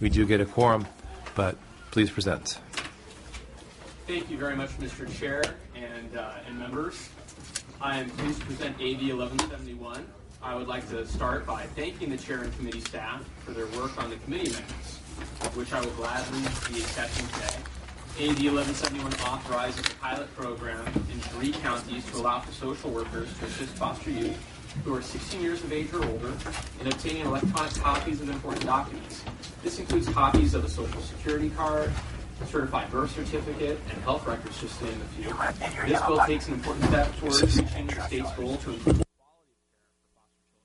We do get a quorum, but please present. Thank you very much, Mr. Chair and members. I am pleased to present AB 1171. I would like to start by thanking the Chair and committee staff for their work on the committee amendments, which I will gladly be accepting today. AB 1171 authorizes a pilot program in 3 counties to allow for social workers to assist foster youth who are 16 years of age or older in obtaining electronic copies of important documents. This includes copies of a Social Security card, certified birth certificate, and health records, just to name a few. This bill takes an important step towards reaching the state's goal to improve quality of care for foster children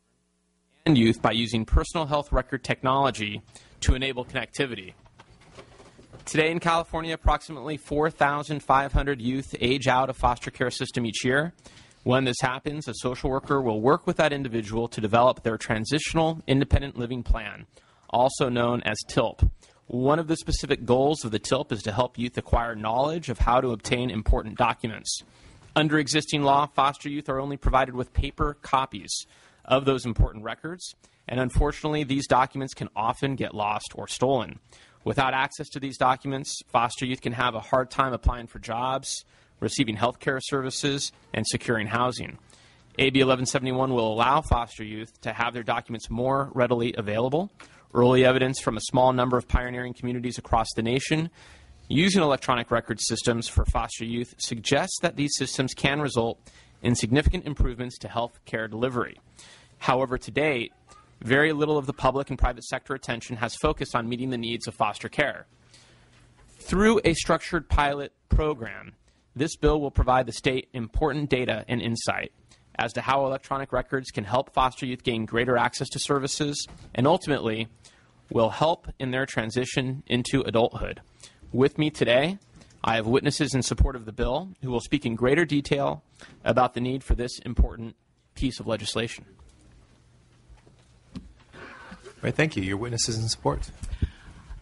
and youth by using personal health record technology to enable connectivity. Today in California, approximately 4,500 youth age out of foster care system each year. When this happens, a social worker will work with that individual to develop their Transitional Independent Living Plan, also known as TILP. One of the specific goals of the TILP is to help youth acquire knowledge of how to obtain important documents. Under existing law, foster youth are only provided with paper copies of those important records, and unfortunately, these documents can often get lost or stolen. Without access to these documents, foster youth can have a hard time applying for jobs, receiving health care services, and securing housing. AB 1171 will allow foster youth to have their documents more readily available. Early evidence from a small number of pioneering communities across the nation using electronic record systems for foster youth suggests that these systems can result in significant improvements to health care delivery. However, to date, very little of the public and private sector attention has focused on meeting the needs of foster care. Through a structured pilot program, this bill will provide the state important data and insight as to how electronic records can help foster youth gain greater access to services and ultimately will help in their transition into adulthood. With me today, I have witnesses in support of the bill who will speak in greater detail about the need for this important piece of legislation. Right, thank you. Your witnesses in support.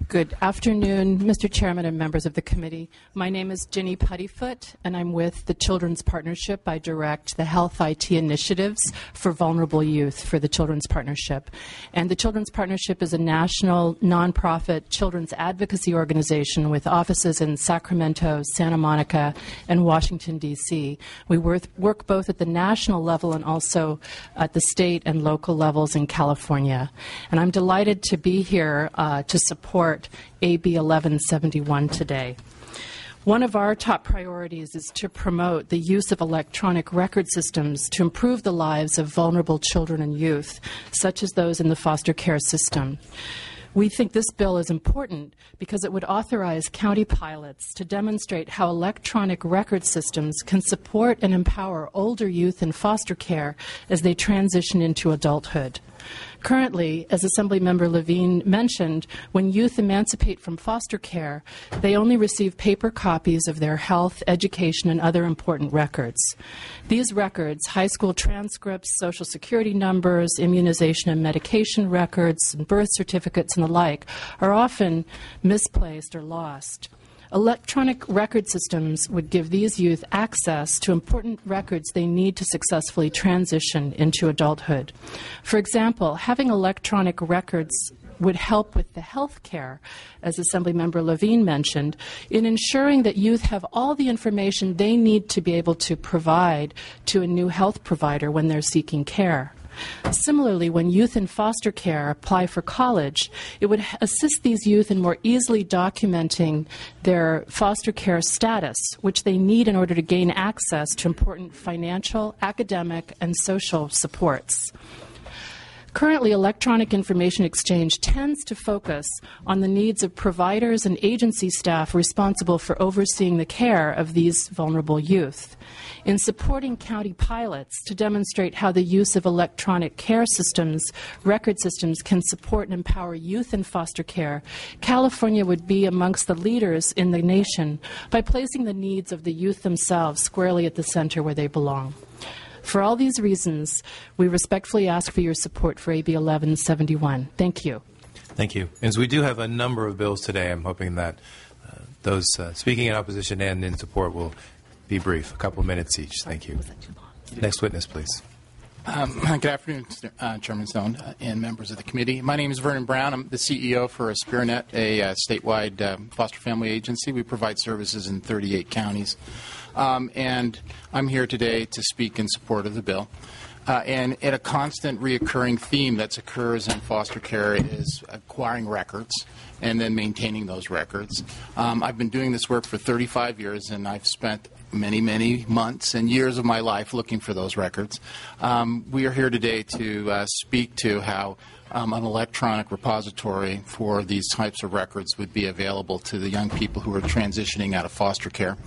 Good afternoon, Mr. Chairman and members of the committee. My name is Ginny Puttyfoot, and I'm with the Children's Partnership. I direct the Health IT initiatives for vulnerable youth for the Children's Partnership. And the Children's Partnership is a national nonprofit children's advocacy organization with offices in Sacramento, Santa Monica, and Washington, D.C. We work both at the national level and also at the state and local levels in California. And I'm delighted to be here to support AB 1171 today. One of our top priorities is to promote the use of electronic record systems to improve the lives of vulnerable children and youth, such as those in the foster care system. We think this bill is important because it would authorize county pilots to demonstrate how electronic record systems can support and empower older youth in foster care as they transition into adulthood. Currently, as Assemblymember Levine mentioned, when youth emancipate from foster care, they only receive paper copies of their health, education, and other important records. These records, high school transcripts, Social Security numbers, immunization and medication records, and birth certificates, and the like, are often misplaced or lost. Electronic record systems would give these youth access to important records they need to successfully transition into adulthood. For example, having electronic records would help with the health care, as Assemblymember Levine mentioned, in ensuring that youth have all the information they need to be able to provide to a new health provider when they're seeking care. Similarly, when youth in foster care apply for college, it would assist these youth in more easily documenting their foster care status, which they need in order to gain access to important financial, academic, and social supports. Currently, electronic information exchange tends to focus on the needs of providers and agency staff responsible for overseeing the care of these vulnerable youth. In supporting county pilots to demonstrate how the use of electronic care systems, record systems, can support and empower youth in foster care, California would be amongst the leaders in the nation by placing the needs of the youth themselves squarely at the center where they belong. For all these reasons, we respectfully ask for your support for AB 1171. Thank you. Thank you. As we do have a number of bills today, I'm hoping that those speaking in opposition and in support will be brief, a couple of minutes each. Thank you. Next witness, please. Good afternoon, Chairman Stone and members of the committee. My name is Vernon Brown. I'm the CEO for Aspiranet, a statewide foster family agency. We provide services in 38 counties. And I'm here today to speak in support of the bill. And a constant reoccurring theme that occurs in foster care is acquiring records and then maintaining those records. I've been doing this work for 35 years, and I've spent many months and years of my life looking for those records. We are here today to speak to how an electronic repository for these types of records would be available to the young people who are transitioning out of foster care,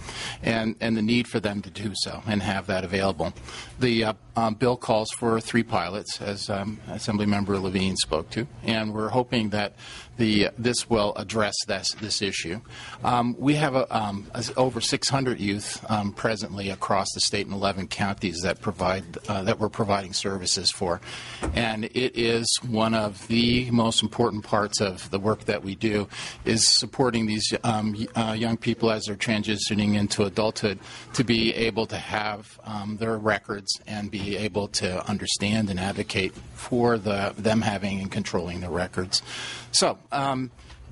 and the need for them to do so and have that available. The bill calls for 3 pilots, as Assemblymember Levine spoke to, and we're hoping that this will address this issue. We have over 600 youth presently across the state in 11 counties that we're providing services for, and it is one of the most important parts of the work that we do is supporting these young people as they're transitioning into adulthood to be able to have their records and be able to understand and advocate for them having and controlling their records. So,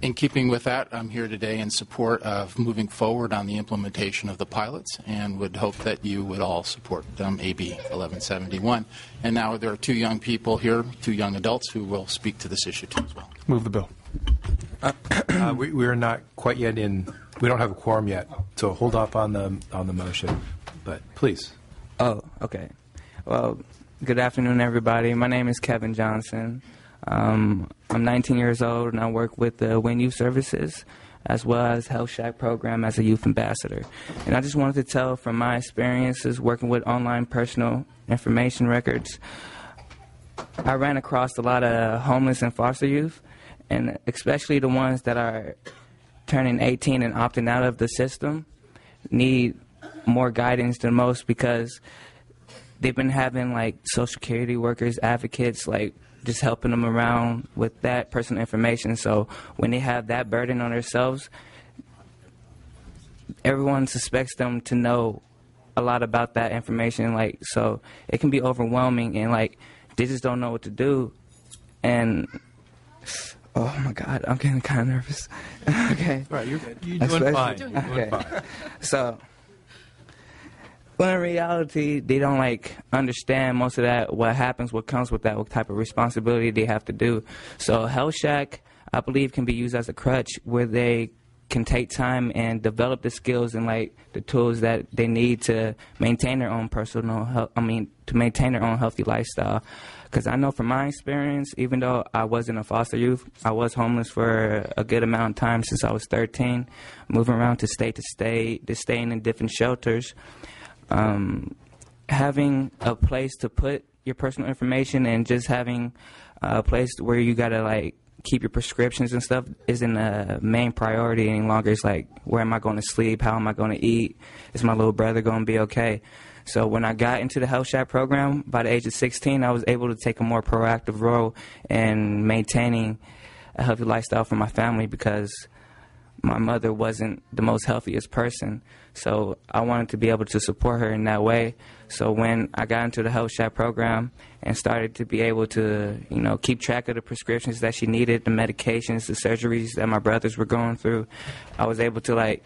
in keeping with that, I'm here today in support of moving forward on the implementation of the pilots, and would hope that you would all support AB 1171. And now there are 2 young people here, 2 young adults, who will speak to this issue too as well. Move the bill. We are not quite yet in. We don't have a quorum yet, so hold off on the motion. But please. Oh, okay. Well, good afternoon, everybody. My name is Kevin Johnson. I'm 19 years old, and I work with the Win Youth Services as well as Health Shack program as a youth ambassador. And I just wanted to tell from my experiences working with online personal information records, I ran across a lot of homeless and foster youth, and especially the ones that are turning 18 and opting out of the system need more guidance than most, because they've been having like Social Security workers, advocates, like just helping them around with that personal information. So when they have that burden on themselves, everyone suspects them to know a lot about that information. Like, so it can be overwhelming, and like they just don't know what to do. And oh my God, I'm getting kind of nervous. Okay. Right, you're doing fine. You're doing fine. So, well, in reality, they don't like understand most of that, what happens, what comes with that, what type of responsibility they have to do. So Health Shack, I believe, can be used as a crutch where they can take time and develop the skills and like the tools that they need to maintain their own personal health, to maintain their own healthy lifestyle. Because I know from my experience, even though I wasn't a foster youth, I was homeless for a good amount of time since I was 13, moving around to state, just staying in different shelters. Having a place to put your personal information and just having a place where you gotta like keep your prescriptions and stuff isn't a main priority any longer. It's like, where am I going to sleep? How am I going to eat? Is my little brother going to be okay? So when I got into the Health Shack program, by the age of 16, I was able to take a more proactive role in maintaining a healthy lifestyle for my family, because my mother wasn't the most healthiest person. So I wanted to be able to support her in that way. So when I got into the Health Shack program and started to be able to, keep track of the prescriptions that she needed, the medications, the surgeries that my brothers were going through, I was able to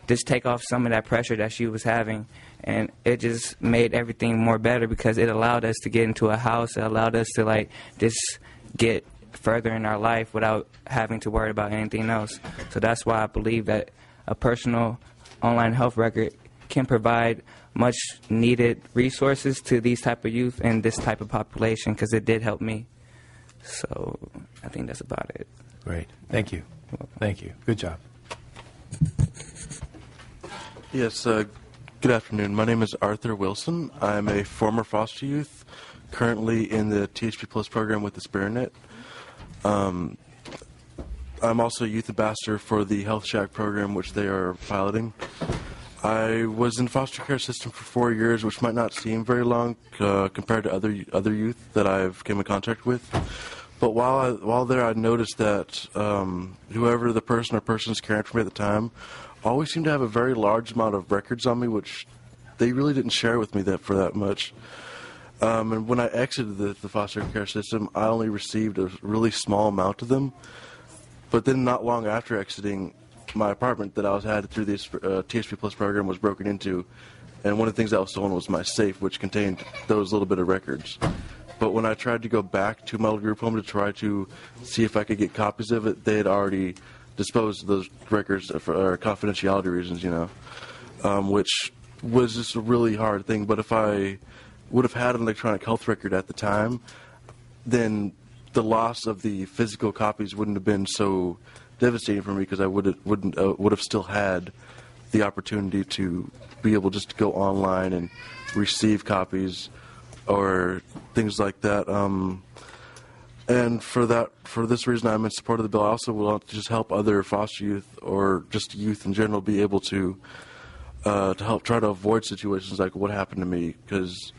just take off some of that pressure that she was having. And it just made everything more better, because it allowed us to get into a house. It allowed us to just get further in our life without having to worry about anything else. So that's why I believe that a personal online health record can provide much needed resources to these type of youth and this type of population, because it did help me. So I think that's about it. Great. Thank you. Thank you. Good job. Yes, good afternoon. My name is Arthur Wilson. I'm a former foster youth, currently in the THP Plus program with Aspiranet. I'm also a youth ambassador for the Health Shack program, which they are piloting. I was in the foster care system for 4 years, which might not seem very long compared to other youth that I've came in contact with. But while there, I noticed that whoever the person or persons caring for me at the time always seemed to have a very large amount of records on me, which they really didn't share with me for that much. And when I exited the foster care system, I only received a really small amount of them. But then not long after exiting, my apartment that I had through this TSP Plus program was broken into. And one of the things that was stolen was my safe, which contained those little bit of records. But when I tried to go back to my old group home to try to see if I could get copies of it, they had already disposed of those records for confidentiality reasons, which was just a really hard thing. But if I would have had an electronic health record at the time, then the loss of the physical copies wouldn't have been so devastating for me, because I would have still had the opportunity to be able just to go online and receive copies or things like that. And for this reason, I'm in support of the bill. I also want to just help other foster youth or just youth in general be able to help try to avoid situations like what happened to me, because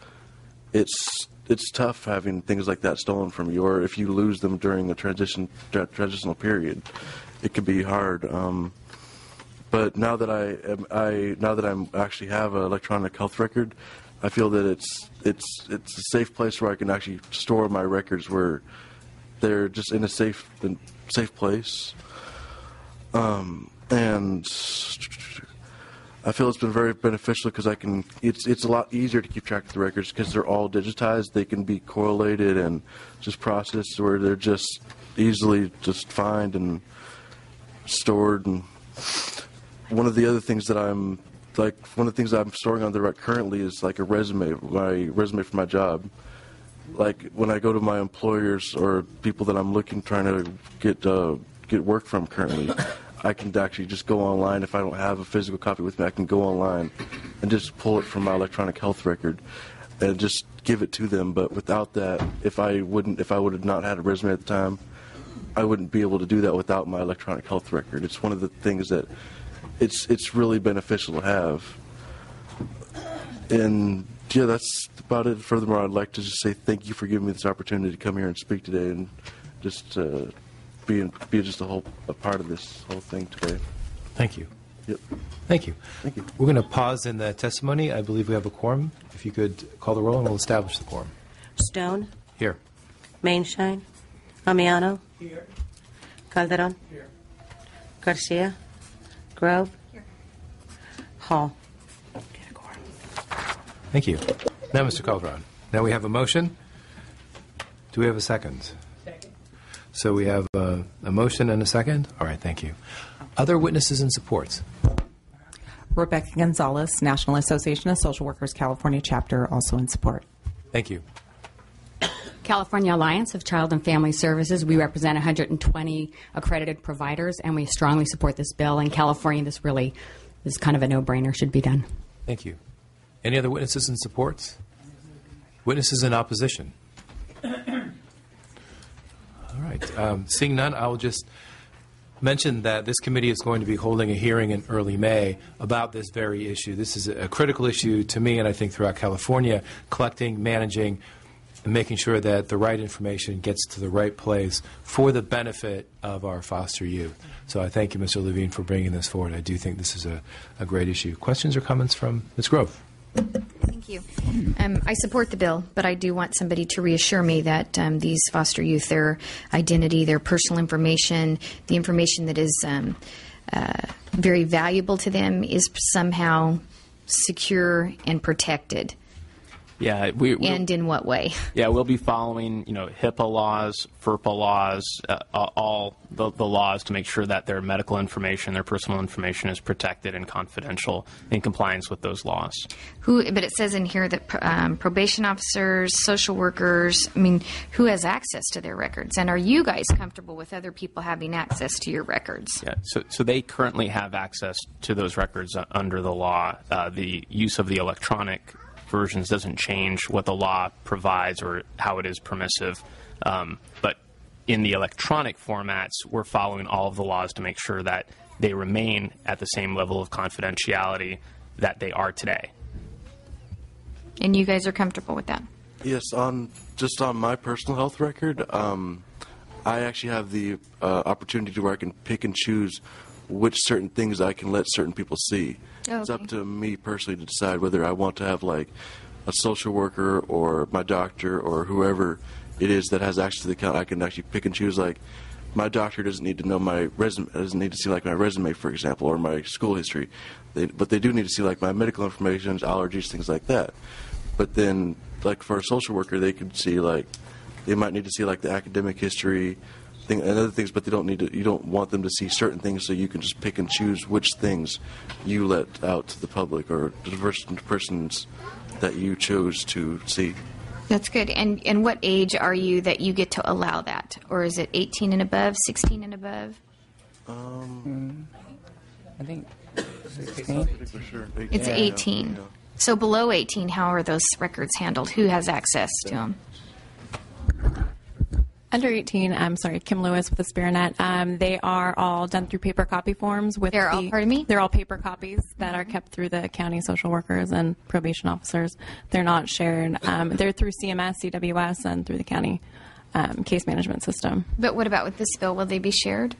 it's tough having things like that stolen from you, or if you lose them during a transitional period, it can be hard. But now that I actually have an electronic health record, I feel that it's a safe place where I can actually store my records, where they're just in a safe place. And I feel it's been very beneficial, because it's a lot easier to keep track of the records because they're all digitized. They can be correlated and just processed, where they're just easily just found and stored. And one of the other things that I'm storing on the rec currently is like my resume for my job. Like when I go to my employers or people that I'm trying to get work from currently, I can actually just go online. If I don't have a physical copy with me, I can go online and just pull it from my electronic health record and just give it to them. But without that, if I would have not had a resume at the time, I wouldn't be able to do that without my electronic health record. It's one of the things that it's really beneficial to have. And yeah, that's about it. Furthermore, I'd like to just say thank you for giving me this opportunity to come here and speak today, and just be just a part of this whole thing today. Thank you. Yep. Thank you. Thank you. We're going to pause in the testimony. I believe we have a quorum. If you could call the roll, and we'll establish the quorum. Stone, Here. Mainshine, Amiano, here. Calderon, here. Garcia, Grove, here. Hall. Thank you. Now, Mr. Calderon, now we have a motion. Do we have a second? Second. So we have a motion and a second? All right, thank you. Other witnesses and supports? Rebecca Gonzalez, National Association of Social Workers, California chapter, also in support. Thank you. California Alliance of Child and Family Services. We represent 120 accredited providers, and we strongly support this bill. In California, this really is kind of a no-brainer, should be done. Thank you. Any other witnesses and supports? Witnesses in opposition? All right. Seeing none, I will just mention that this committee is going to be holding a hearing in early May about this very issue. This is a critical issue to me, and I think throughout California, collecting, managing, and making sure that the right information gets to the right place for the benefit of our foster youth. So I thank you, Mr. Levine, for bringing this forward. I do think this is a great issue. Questions or comments from Ms. Grove? Thank you. I support the bill, but I do want somebody to reassure me that these foster youth, their identity, their personal information, the information that is very valuable to them is somehow secure and protected. Yeah, and in what way? Yeah, we'll be following, HIPAA laws, FERPA laws, all the laws to make sure that their medical information, their personal information is protected and confidential in compliance with those laws. But it says in here that probation officers, social workers, who has access to their records? And are you guys comfortable with other people having access to your records? Yeah, so they currently have access to those records under the law. The use of the electronic versions doesn't change what the law provides or how it is permissive. But in the electronic formats, we're following all of the laws to make sure that they remain at the same level of confidentiality that they are today. And you guys are comfortable with that? Yes, just on my personal health record, I actually have the opportunity to where I can pick and choose which certain things I can let certain people see. Oh, okay. It's up to me personally to decide whether I want to have a social worker or my doctor or whoever it is that has access to the account, I can actually pick and choose. Like, my doctor doesn't need to know my resume, doesn't need to see like my resume, for example, or my school history, but they do need to see like my medical information, allergies, things like that. But then, like for a social worker, they could see like they might need to see like the academic history, and other things, but they don't need to. You don't want them to see certain things, so you can just pick and choose which things you let out to the public or to the persons that you chose to see. That's good. And what age are you that you get to allow that? Or is it 18 and above, 16 and above? I think 16. For sure. It's 18. Yeah. So below 18, how are those records handled? Who has access to them? Under 18, I'm sorry, Kim Lewis with Aspiranet. They are all done through paper copy forms. They're all paper copies that are kept through the county social workers and probation officers. They're not shared. They're through CMS, CWS, and through the county case management system. But what about with this bill? Will they be shared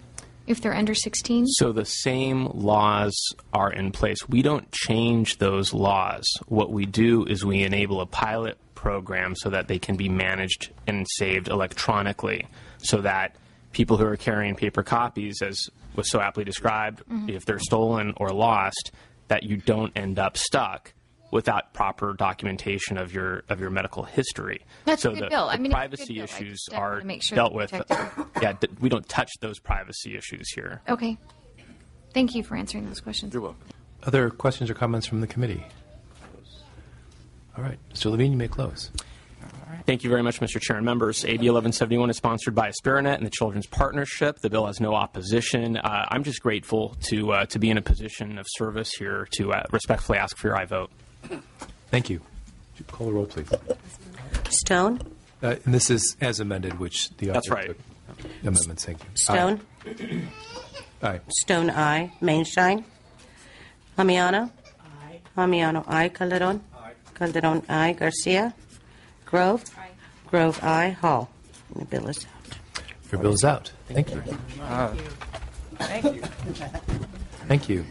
if they're under 16? So the same laws are in place. We don't change those laws. What we do is we enable a pilot program so that they can be managed and saved electronically, so that people who are carrying paper copies, as was so aptly described, if they're stolen or lost, that you don't end up stuck without proper documentation of your medical history. That's so a good the, bill. the I mean, privacy it's a good bill. issues I just are want to make sure dealt with. protected. We don't touch those privacy issues here. Okay. Thank you for answering those questions. You're welcome. Other questions or comments from the committee? All right. Mr. Levine, you may close. Thank you very much, Mr. Chair and members. AB 1171 is sponsored by Aspiranet and the Children's Partnership. The bill has no opposition. I'm just grateful to be in a position of service here to respectfully ask for your aye vote. Thank you. Would you call the roll, please? Stone? And this is as amended, which the That's author right. took amendments. Thank you. Stone? Aye. Stone, aye. Mainshine? Lamiano? Aye. Lamiano, aye. Calderon? Aye. Calderon, aye. Garcia? Grove? Aye. Grove, aye. Hall? And the bill is out. Your bill is out. Thank you. Thank you. Thank you.